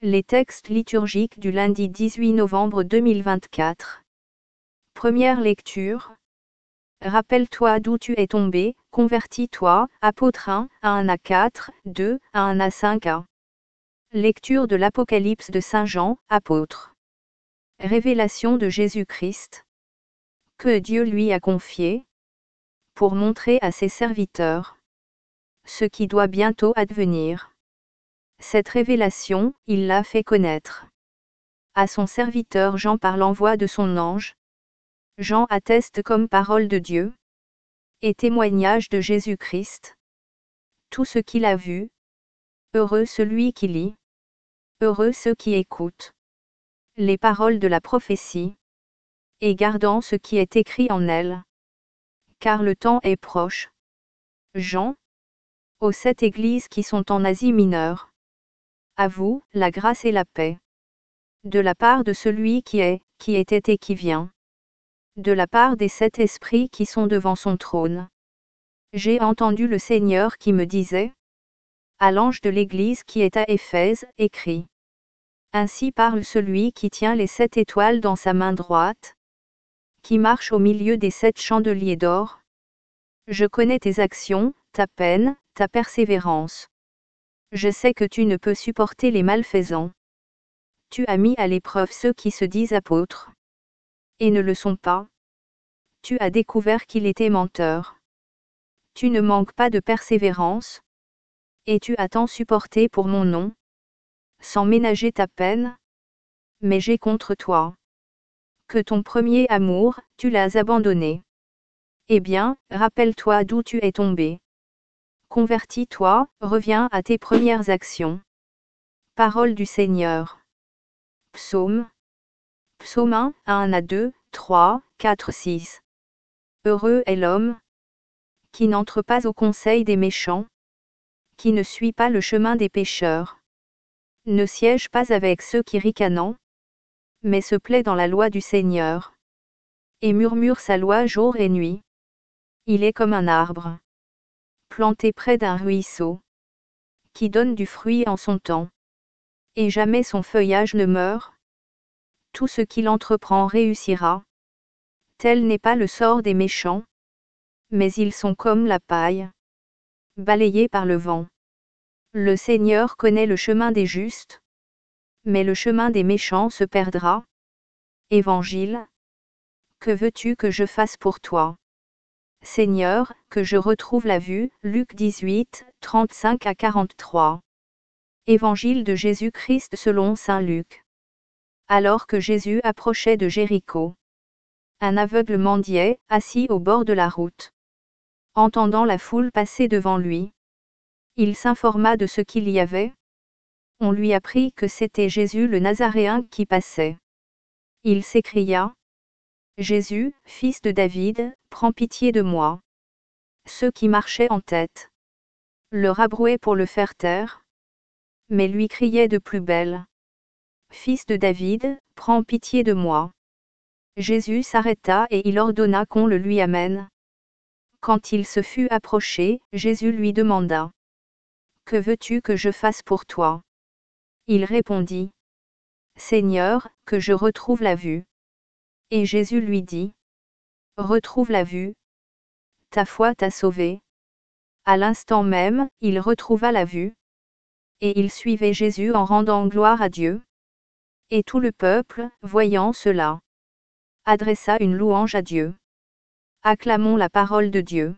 Les textes liturgiques du lundi 18 novembre 2024. Première lecture. Rappelle-toi d'où tu es tombé, convertis-toi, apôtre 1, à 1 à 4, 2, à 1 à 5a. Lecture de l'Apocalypse de Saint Jean, apôtre. Révélation de Jésus-Christ. Que Dieu lui a confié, pour montrer à ses serviteurs ce qui doit bientôt advenir. Cette révélation, il l'a fait connaître à son serviteur Jean par l'envoi de son ange. Jean atteste comme parole de Dieu et témoignage de Jésus-Christ tout ce qu'il a vu. Heureux celui qui lit, heureux ceux qui écoutent les paroles de la prophétie, et gardant ce qui est écrit en elle, car le temps est proche. Jean, aux 7 églises qui sont en Asie mineure. À vous, la grâce et la paix. De la part de celui qui était et qui vient. De la part des 7 esprits qui sont devant son trône. J'ai entendu le Seigneur qui me disait, à l'ange de l'église qui est à Éphèse, écrit. Ainsi parle celui qui tient les 7 étoiles dans sa main droite, qui marche au milieu des 7 chandeliers d'or. Je connais tes actions, ta peine, ta persévérance. Je sais que tu ne peux supporter les malfaisants. Tu as mis à l'épreuve ceux qui se disent apôtres, et ne le sont pas. Tu as découvert qu'il était menteur. Tu ne manques pas de persévérance, et tu as tant supporté pour mon nom, sans ménager ta peine. Mais j'ai contre toi que ton premier amour, tu l'as abandonné. Eh bien, rappelle-toi d'où tu es tombé. Convertis-toi, reviens à tes premières actions. Parole du Seigneur. Psaume. Psaume 1, à 1 à 2, 3, 4, 6. Heureux est l'homme qui n'entre pas au conseil des méchants, qui ne suit pas le chemin des pécheurs, ne siège pas avec ceux qui ricanent, mais se plaît dans la loi du Seigneur, et murmure sa loi jour et nuit. Il est comme un arbre planté près d'un ruisseau, qui donne du fruit en son temps, et jamais son feuillage ne meurt. Tout ce qu'il entreprend réussira. Tel n'est pas le sort des méchants, mais ils sont comme la paille, balayés par le vent. Le Seigneur connaît le chemin des justes, mais le chemin des méchants se perdra. Évangile. Que veux-tu que je fasse pour toi? Seigneur, que je retrouve la vue. Luc 18, 35 à 43. Évangile de Jésus-Christ selon saint Luc. Alors que Jésus approchait de Jéricho, un aveugle mendiait, assis au bord de la route. Entendant la foule passer devant lui, il s'informa de ce qu'il y avait. On lui apprit que c'était Jésus le Nazaréen qui passait. Il s'écria: Jésus, fils de David, prends pitié de moi. Ceux qui marchaient en tête le rabrouaient pour le faire taire, mais lui criaient de plus belle: Fils de David, prends pitié de moi. Jésus s'arrêta et il ordonna qu'on le lui amène. Quand il se fut approché, Jésus lui demanda: Que veux-tu que je fasse pour toi? Il répondit: Seigneur, que je retrouve la vue. Et Jésus lui dit: Retrouve la vue. Ta foi t'a sauvé. À l'instant même, il retrouva la vue. Et il suivait Jésus en rendant gloire à Dieu. Et tout le peuple, voyant cela, adressa une louange à Dieu. Acclamons la parole de Dieu.